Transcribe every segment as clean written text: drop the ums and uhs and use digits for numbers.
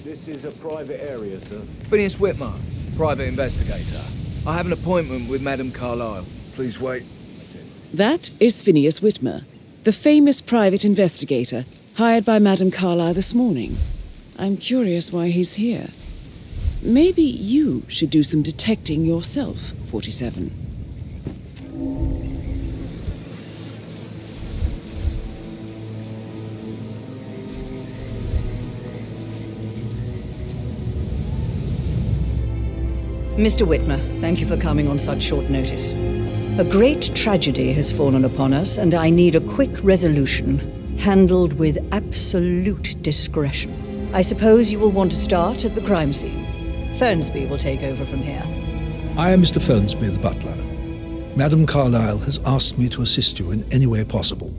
This is a private area, sir. Phineas Whitmer, private investigator. I have an appointment with Madame Carlyle. Please wait. That is Phineas Whitmer, the famous private investigator hired by Madame Carlyle this morning. I'm curious why he's here. Maybe you should do some detecting yourself, 47. Mr. Whitmer, thank you for coming on such short notice. A great tragedy has fallen upon us, and I need a quick resolution, handled with absolute discretion. I suppose you will want to start at the crime scene. Fernsby will take over from here. I am Mr. Fernsby, the butler. Madame Carlyle has asked me to assist you in any way possible.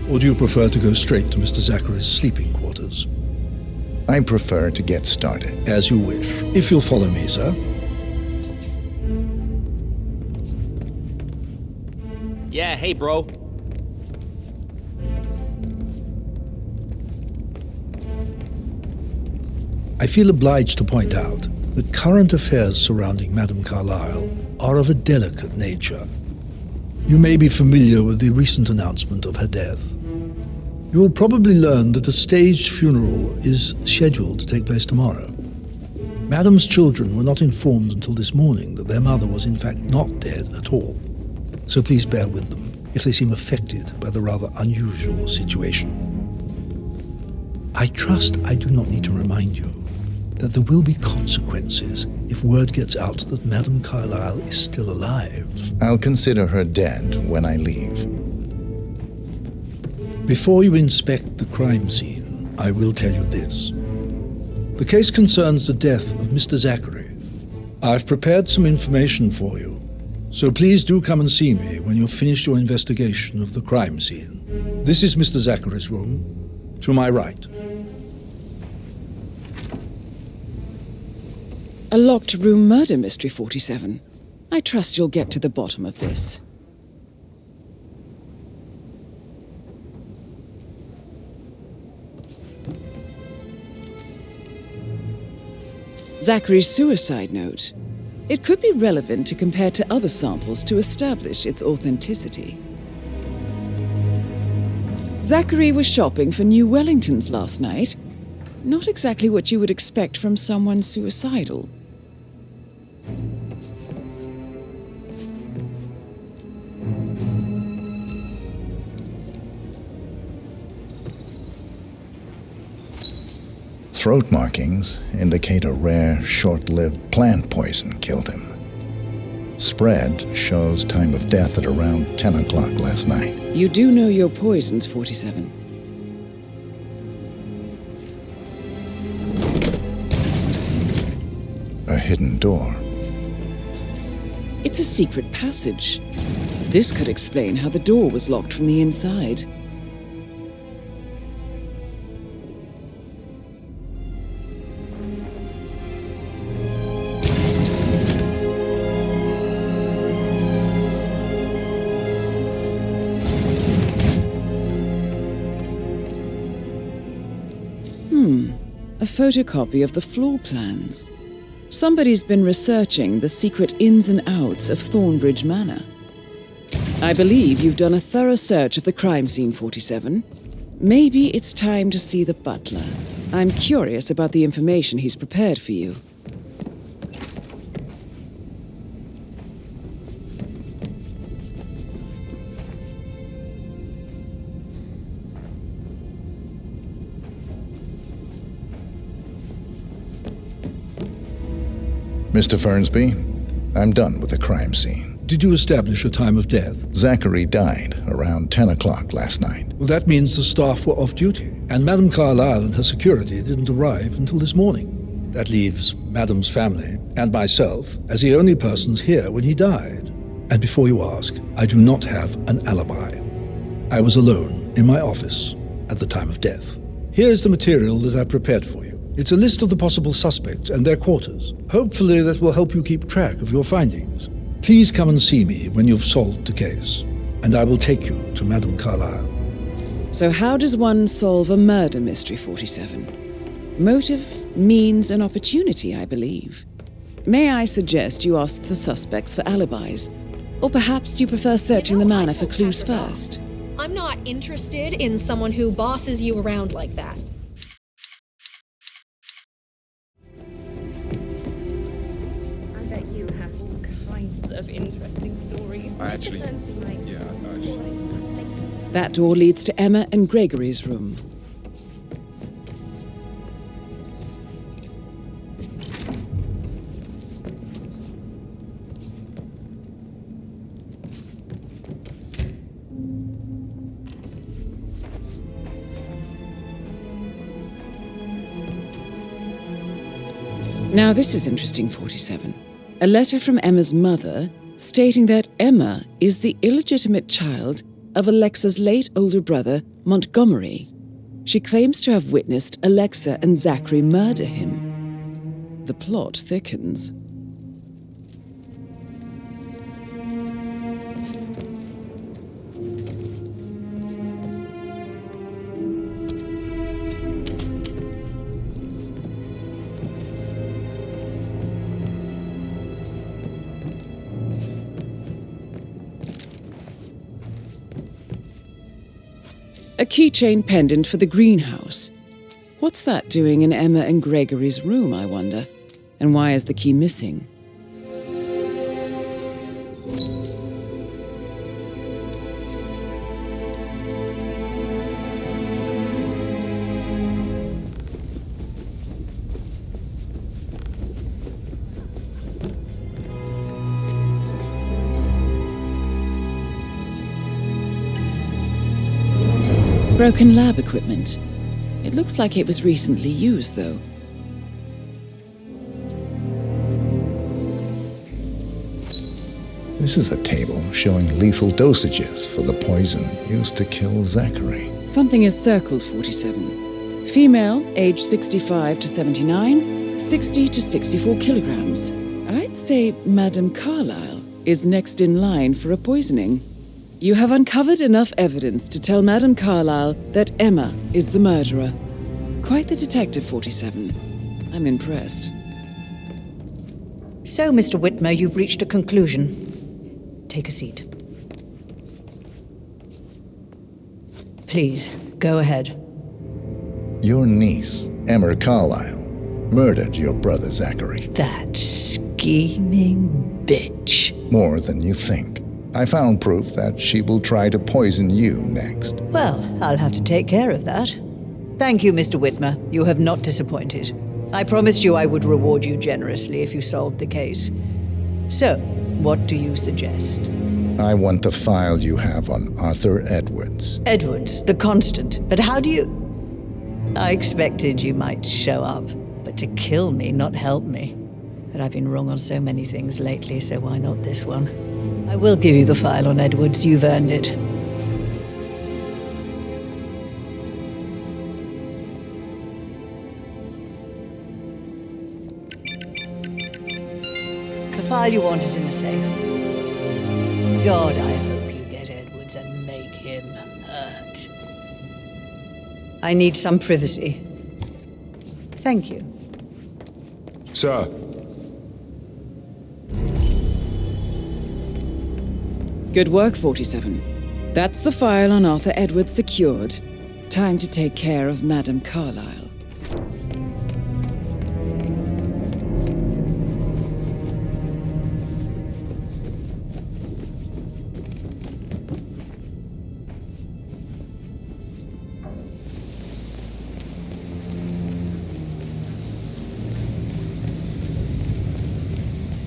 Or do you prefer to go straight to Mr. Zachary's sleeping quarters? I prefer to get started. As you wish. If you'll follow me, sir. Yeah, hey, bro. I feel obliged to point out that current affairs surrounding Madame Carlyle are of a delicate nature. You may be familiar with the recent announcement of her death. You will probably learn that a staged funeral is scheduled to take place tomorrow. Madame's children were not informed until this morning that their mother was in fact not dead at all. So please bear with them if they seem affected by the rather unusual situation. I trust I do not need to remind you that there will be consequences if word gets out that Madame Carlyle is still alive. I'll consider her dead when I leave. Before you inspect the crime scene, I will tell you this. The case concerns the death of Mr. Zachary. I've prepared some information for you, so please do come and see me when you've finished your investigation of the crime scene. This is Mr. Zachary's room, to my right. A locked room murder mystery, 47. I trust you'll get to the bottom of this. Zachary's suicide note. It could be relevant to compare to other samples to establish its authenticity. Zachary was shopping for New Wellingtons last night. Not exactly what you would expect from someone suicidal. Throat markings indicate a rare, short-lived plant poison killed him. Spread shows time of death at around 10 o'clock last night. You do know your poisons, 47. A hidden door. It's a secret passage. This could explain how the door was locked from the inside. A photocopy of the floor plans. Somebody's been researching the secret ins and outs of Thornbridge Manor. I believe you've done a thorough search of the crime scene, 47. Maybe it's time to see the butler. I'm curious about the information he's prepared for you. Mr. Fernsby, I'm done with the crime scene. Did you establish a time of death? Zachary died around 10 o'clock last night. Well, that means the staff were off duty, and Madame Carlyle and her security didn't arrive until this morning. That leaves Madame's family and myself as the only persons here when he died. And before you ask, I do not have an alibi. I was alone in my office at the time of death. Here's the material that I prepared for you. It's a list of the possible suspects and their quarters. Hopefully that will help you keep track of your findings. Please come and see me when you've solved the case, and I will take you to Madame Carlyle. So how does one solve a murder mystery, 47? Motive, means, and opportunity, I believe. May I suggest you ask the suspects for alibis? Or perhaps you prefer searching the manor for clues first? I'm not interested in someone who bosses you around like that. I bet you have all kinds of interesting stories. That door leads to Emma and Gregory's room. Now this is interesting, 47. A letter from Emma's mother stating that Emma is the illegitimate child of Alexa's late older brother, Montgomery. She claims to have witnessed Alexa and Zachary murder him. The plot thickens. A keychain pendant for the greenhouse. What's that doing in Emma and Gregory's room, I wonder? And why is the key missing? Broken lab equipment. It looks like it was recently used, though. This is a table showing lethal dosages for the poison used to kill Zachary. Something is circled, 47. Female, age 65 to 79, 60 to 64 kilograms. I'd say Madame Carlyle is next in line for a poisoning. You have uncovered enough evidence to tell Madame Carlyle that Emma is the murderer. Quite the detective, 47. I'm impressed. So, Mr. Whitmer, you've reached a conclusion. Take a seat. Please, go ahead. Your niece, Emma Carlyle, murdered your brother Zachary. That scheming bitch. More than you think. I found proof that she will try to poison you next. Well, I'll have to take care of that. Thank you, Mr. Whitmer. You have not disappointed. I promised you I would reward you generously if you solved the case. So, what do you suggest? I want the file you have on Arthur Edwards. Edwards, the constant. But how do you... I expected you might show up, but to kill me, not help me. But I've been wrong on so many things lately, so why not this one? I will give you the file on Edwards. You've earned it. The file you want is in the safe. God, I hope you get Edwards and make him hurt. I need some privacy. Thank you. Sir. Good work, 47. That's the file on Arthur Edwards secured. Time to take care of Madame Carlyle.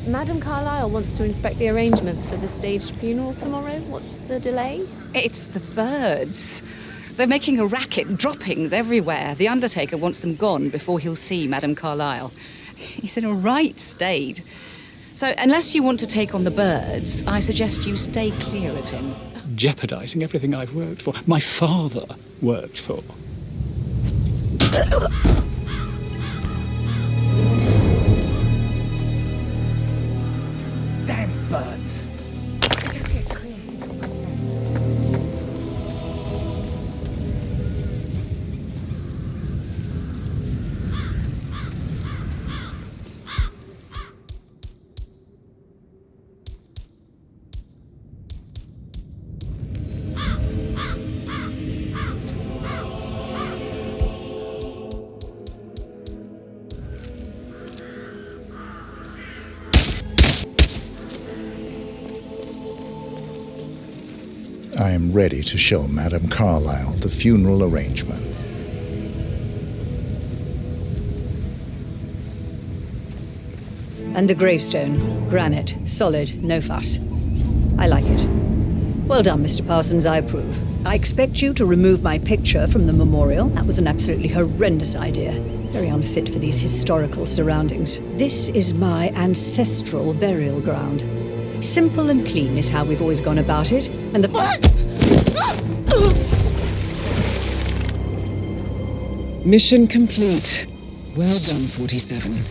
Madame Carlyle wants to inspect the arrangements for the staged funeral tomorrow. What's the delay? It's the birds. They're making a racket, droppings everywhere. The undertaker wants them gone before he'll see Madame Carlyle. He's in a right state. So unless you want to take on the birds, I suggest you stay clear of him. Jeopardizing everything I've worked for. My father worked for. Damn birds. I am ready to show Madame Carlyle the funeral arrangements. And the gravestone, granite, solid, no fuss. I like it. Well done, Mr. Parsons, I approve. I expect you to remove my picture from the memorial. That was an absolutely horrendous idea. Very unfit for these historical surroundings. This is my ancestral burial ground. Simple and clean is how we've always gone about it, and the... Mission complete. Well done, 47.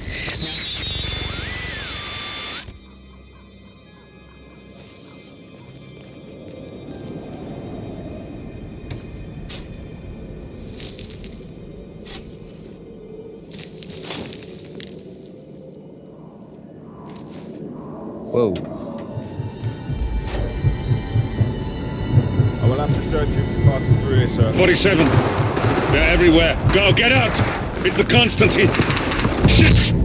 Whoa. I will have to search you for passing through here, sir. 47. They're everywhere. Go, get out! It's the Constantine. Shit!